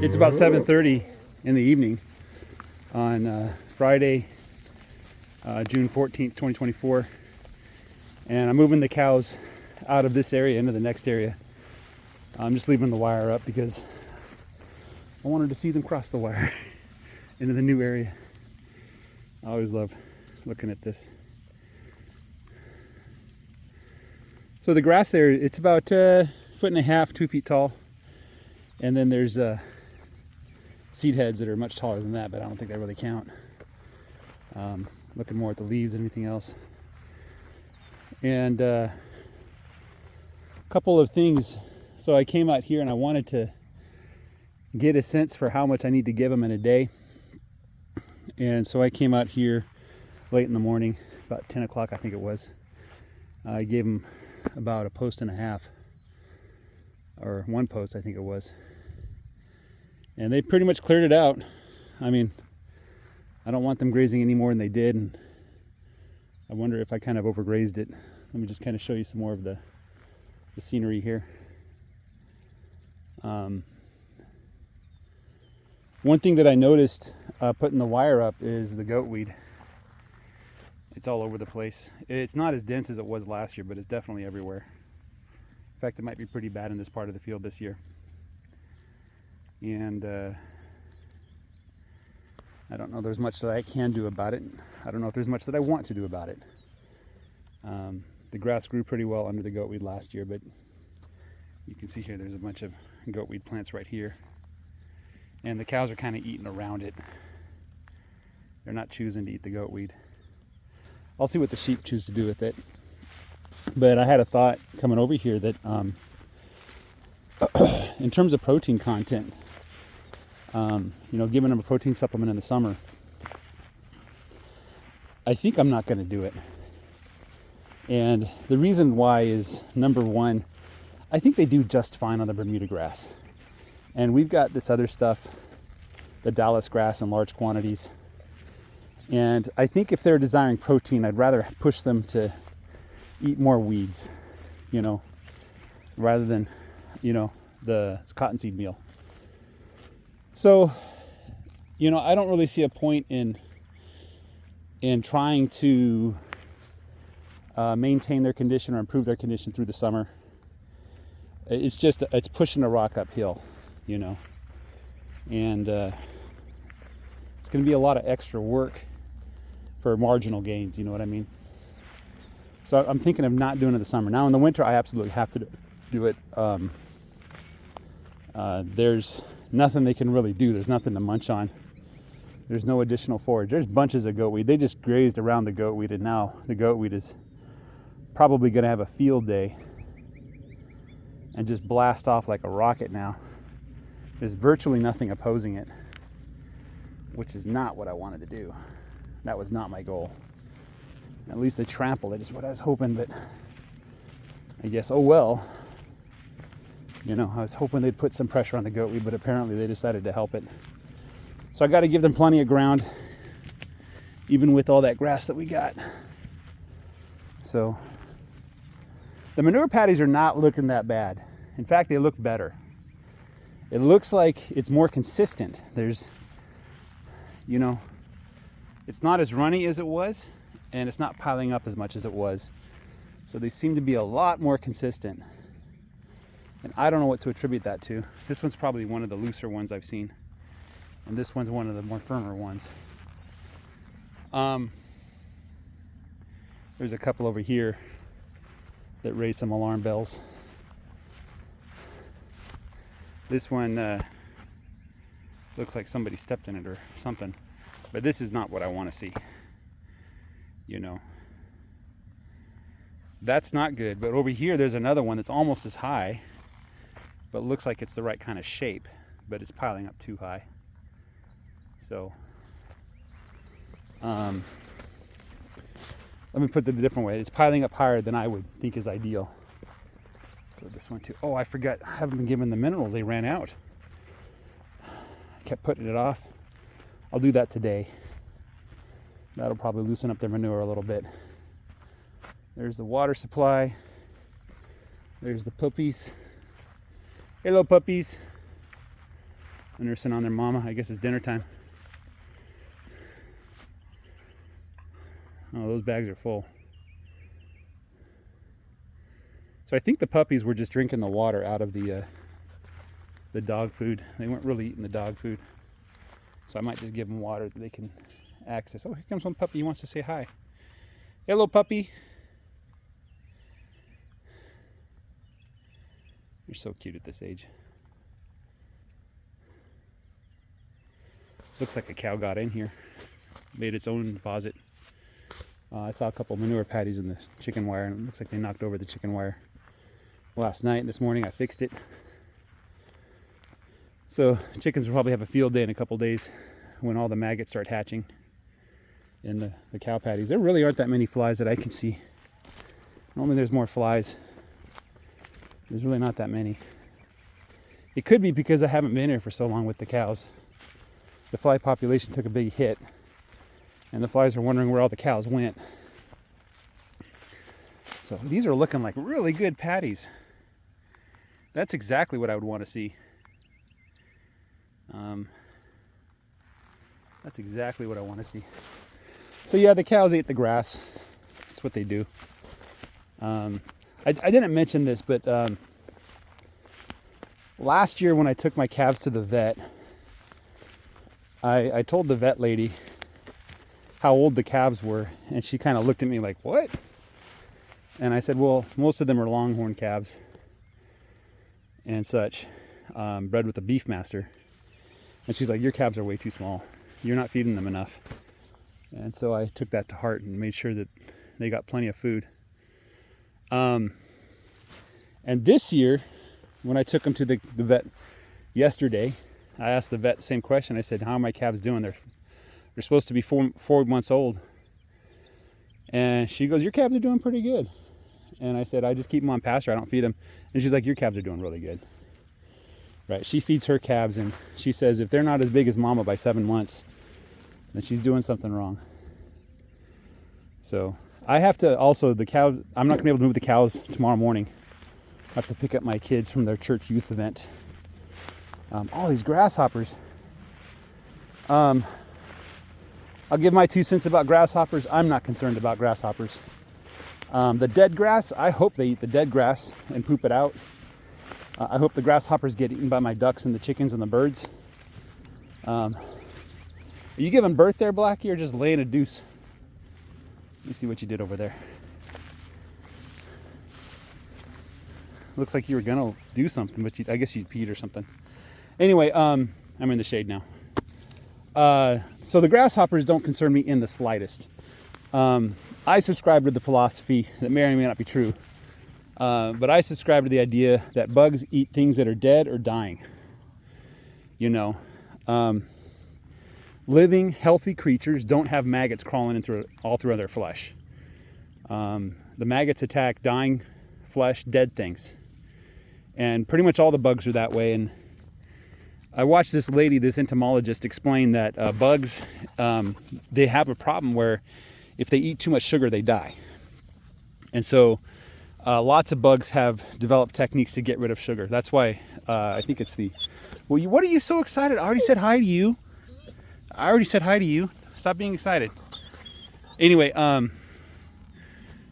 It's about 7:30 in the evening on Friday, June 14th, 2024. And I'm moving the cows out of this area into the next area. I'm just leaving the wire up because I wanted to see them cross the wire into the new area. I always love looking at this. So the grass there, it's about a foot and a half, 2 feet tall. And then there's seed heads that are much taller than that, but I don't think they really count. Looking more at the leaves than anything else. And a couple of things. So I came out here and I wanted to get a sense for how much I need to give them in a day. And so I came out here late in the morning, about 10 o'clock I think it was. I gave them about a post and a half, or one post I think it was. And they pretty much cleared it out. I mean, I don't want them grazing any more than they did, and I wonder if I kind of overgrazed it. Let me just kind of show you some more of the scenery here. One thing that I noticed putting the wire up is the goatweed. It's all over the place. It's not as dense as it was last year, but it's definitely everywhere. In fact, it might be pretty bad in this part of the field this year. And I don't know there's much that I can do about it. I don't know if there's much that I want to do about it. The grass grew pretty well under the goatweed last year, but you can see here there's a bunch of goatweed plants right here. And the cows are kind of eating around it. They're not choosing to eat the goatweed. I'll see what the sheep choose to do with it. But I had a thought coming over here that in terms of protein content, giving them a protein supplement in the summer, I think I'm not going to do it. And the reason why is, number one, I think they do just fine on the bermudagrass. And we've got this other stuff, the dallis grass in large quantities. And I think if they're desiring protein, I'd rather push them to eat more weeds, rather than, the cottonseed meal. So, I don't really see a point in trying to maintain their condition or improve their condition through the summer. It's pushing a rock uphill, and it's going to be a lot of extra work for marginal gains, you know what I mean? So I'm thinking of not doing it in the summer. Now in the winter, I absolutely have to do it. There's nothing they can really do. There's nothing to munch on. There's no additional forage. There's bunches of goatweed. They just grazed around the goatweed, and now the goatweed is probably going to have a field day and just blast off like a rocket now. There's virtually nothing opposing it, which is not what I wanted to do. That was not my goal. At least they trampled it is what I was hoping, but I guess, oh well. I was hoping they'd put some pressure on the goatweed, but apparently they decided to help it. So I got to give them plenty of ground, even with all that grass that we got. So the manure patties are not looking that bad. In fact, they look better. It looks like it's more consistent. There's, it's not as runny as it was, and it's not piling up as much as it was. So they seem to be a lot more consistent. And I don't know what to attribute that to. This one's probably one of the looser ones I've seen. And this one's one of the more firmer ones. There's a couple over here that raise some alarm bells. This one looks like somebody stepped in it or something. But this is not what I want to see. That's not good. But over here, there's another one that's almost as high, but looks like it's the right kind of shape, but it's piling up too high. So, let me put it a different way. It's piling up higher than I would think is ideal. So this one too. Oh, I forgot. I haven't been given the minerals. They ran out. I kept putting it off. I'll do that today. That'll probably loosen up their manure a little bit. There's the water supply. There's the puppies. Hello, puppies. And they're sitting on their mama. I guess it's dinner time. Oh, those bags are full. So I think the puppies were just drinking the water out of the dog food. They weren't really eating the dog food. So I might just give them water that they can access. Oh, here comes one puppy. He wants to say hi. Hello, puppy. You're so cute at this age. Looks like a cow got in here. Made its own deposit. I saw a couple manure patties in the chicken wire, and it looks like they knocked over the chicken wire last night. This morning I fixed it. So chickens will probably have a field day in a couple days when all the maggots start hatching in the cow patties. There really aren't that many flies that I can see. Normally there's more flies. There's really not that many. It could be because I haven't been here for so long with the cows. The fly population took a big hit, and the flies are wondering where all the cows went. So these are looking like really good patties. That's exactly what I would want to see. That's exactly what I want to see. So yeah, the cows ate the grass. That's what they do. I didn't mention this, but last year when I took my calves to the vet, I told the vet lady how old the calves were, and she kind of looked at me like, what? And I said, well, most of them are longhorn calves and such, bred with a beef master. And she's like, your calves are way too small. You're not feeding them enough. And so I took that to heart and made sure that they got plenty of food. And this year, when I took them to the vet yesterday, I asked the vet the same question. I said, how are my calves doing? They're supposed to be 4 months old. And she goes, your calves are doing pretty good. And I said, I just keep them on pasture. I don't feed them. And she's like, your calves are doing really good. Right? She feeds her calves, and she says if they're not as big as mama by 7 months, then she's doing something wrong. So I have to also, the cow, I'm not going to be able to move the cows tomorrow morning. I have to pick up my kids from their church youth event. All these grasshoppers. I'll give my 2 cents about grasshoppers. I'm not concerned about grasshoppers. The dead grass, I hope they eat the dead grass and poop it out. I hope the grasshoppers get eaten by my ducks and the chickens and the birds. Are you giving birth there, Blackie, or just laying a deuce? Let me see what you did over there. Looks like you were gonna do something, but I guess you peed or something. Anyway, I'm in the shade now. So the grasshoppers don't concern me in the slightest. I subscribe to the philosophy that may or may not be true, but I subscribe to the idea that bugs eat things that are dead or dying. You know, living, healthy creatures don't have maggots crawling in all through their flesh. The maggots attack dying flesh, dead things. And pretty much all the bugs are that way. And I watched this lady, this entomologist, explain that bugs, they have a problem where if they eat too much sugar, they die. And so lots of bugs have developed techniques to get rid of sugar. That's why I think it's the... Well, what are you so excited? I already said hi to you. Stop being excited. Anyway,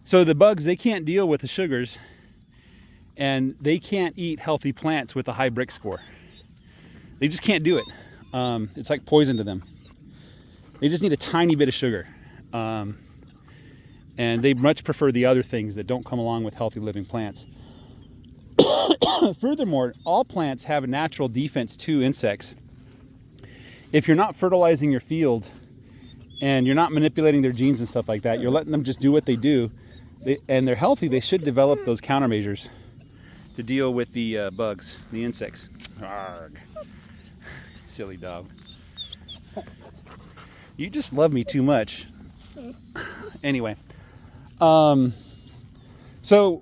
so the bugs, they can't deal with the sugars, and they can't eat healthy plants with a high brick score. They just can't do it. It's like poison to them. They just need a tiny bit of sugar. And they much prefer the other things that don't come along with healthy living plants. Furthermore, all plants have a natural defense to insects. If you're not fertilizing your field and you're not manipulating their genes and stuff like that, you're letting them just do what they do, and they're healthy, they should develop those countermeasures to deal with the bugs, the insects. Arrgh. Silly dog. You just love me too much. Anyway, so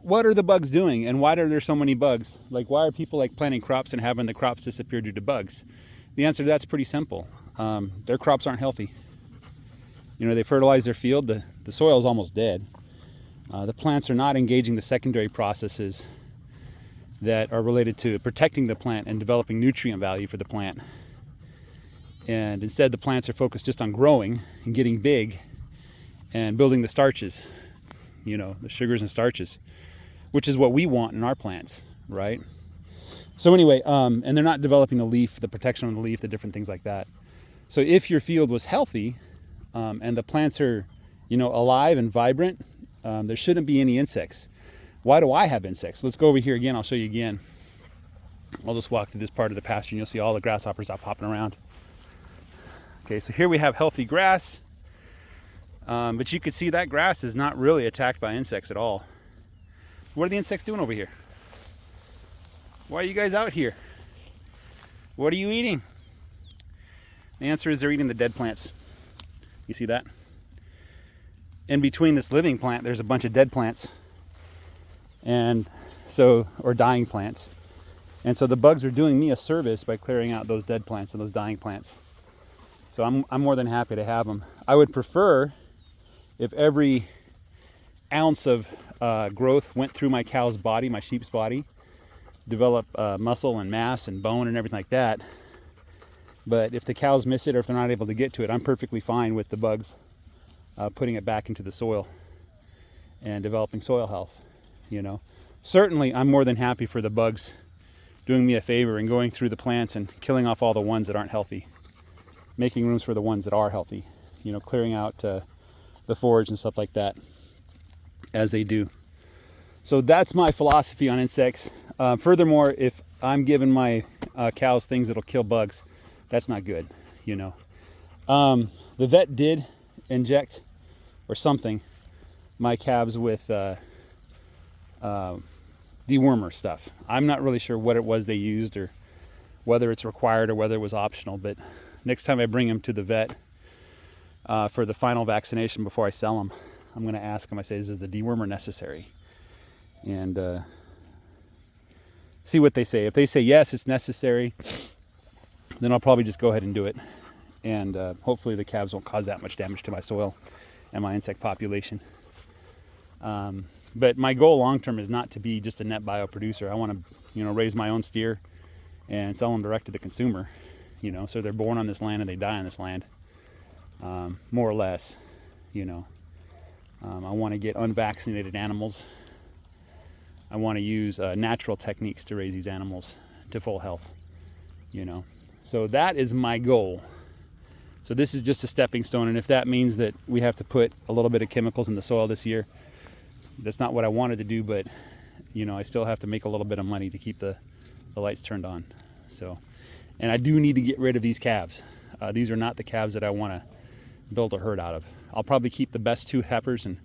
what are the bugs doing, and why are there so many bugs? Like, why are people like planting crops and having the crops disappear due to bugs? The answer to that's pretty simple. Their crops aren't healthy. You know, they fertilize their field, the soil is almost dead. The plants are not engaging the secondary processes that are related to protecting the plant and developing nutrient value for the plant. And instead the plants are focused just on growing and getting big and building the starches, you know, the sugars and starches, which is what we want in our plants, right? So anyway, and they're not developing the leaf, the protection on the leaf, the different things like that. So if your field was healthy, and the plants are, you know, alive and vibrant, there shouldn't be any insects. Why do I have insects? Let's go over here again. I'll show you again. I'll just walk through this part of the pasture and you'll see all the grasshoppers stop hopping around. Okay, so here we have healthy grass, but you can see that grass is not really attacked by insects at all. What are the insects doing over here? Why are you guys out here? What are you eating? The answer is they're eating the dead plants. You see that? In between this living plant, there's a bunch of dead plants, and so, or dying plants. And so the bugs are doing me a service by clearing out those dead plants and those dying plants. So I'm more than happy to have them. I would prefer if every ounce of growth went through my cow's body, my sheep's body, develop muscle and mass and bone and everything like that. But if the cows miss it or if they're not able to get to it, I'm perfectly fine with the bugs putting it back into the soil and developing soil health, you know. Certainly, I'm more than happy for the bugs doing me a favor and going through the plants and killing off all the ones that aren't healthy, making rooms for the ones that are healthy, you know, clearing out the forage and stuff like that as they do. So that's my philosophy on insects. Furthermore, if I'm giving my cows things that'll kill bugs, that's not good, you know. The vet did inject or something my calves with dewormer stuff. I'm not really sure what it was they used or whether it's required or whether it was optional, but next time I bring them to the vet for the final vaccination before I sell them, I'm going to ask them, I say, is the dewormer necessary? And see what they say. If they say yes, it's necessary, then I'll probably just go ahead and do it. And hopefully the calves won't cause that much damage to my soil and my insect population. But my goal long term is not to be just a net bio producer. I want to, you know, raise my own steer and sell them direct to the consumer. You know, so they're born on this land and they die on this land, more or less. You know, I want to get unvaccinated animals. I want to use natural techniques to raise these animals to full health. You know, so that is my goal. So this is just a stepping stone, and if that means that we have to put a little bit of chemicals in the soil this year, that's not what I wanted to do, but you know, I still have to make a little bit of money to keep the lights turned on. So, and I do need to get rid of these calves. These are not the calves that I want to build a herd out of. I'll probably keep the best 2 heifers and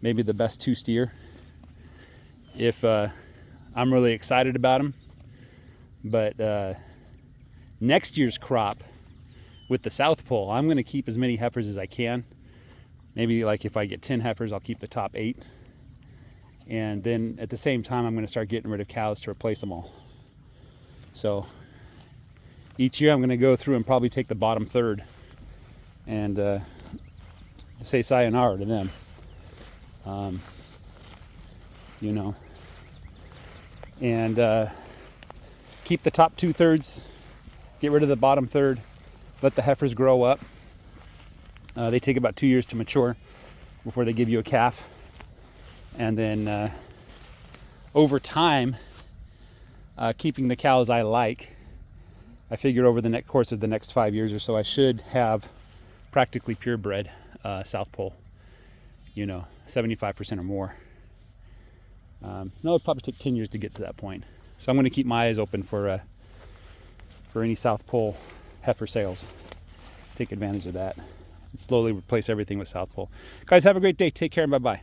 maybe the best 2 steer if I'm really excited about them. But next year's crop with the South Pole, I'm going to keep as many heifers as I can. Maybe like if I get 10 heifers, I'll keep the top 8. And then at the same time, I'm going to start getting rid of cows to replace them all. So each year I'm going to go through and probably take the bottom third and say sayonara to them. You know, and keep the top 2/3, get rid of the bottom third, let the heifers grow up. They take about 2 years to mature before they give you a calf. And then over time, keeping the cows I like, I figured over the course of the next 5 years or so, I should have practically purebred South Pole, you know, 75% or more. No, it'll probably take 10 years to get to that point. So I'm going to keep my eyes open for any South Pole heifer sales. Take advantage of that and slowly replace everything with South Pole. Guys, have a great day. Take care and bye-bye.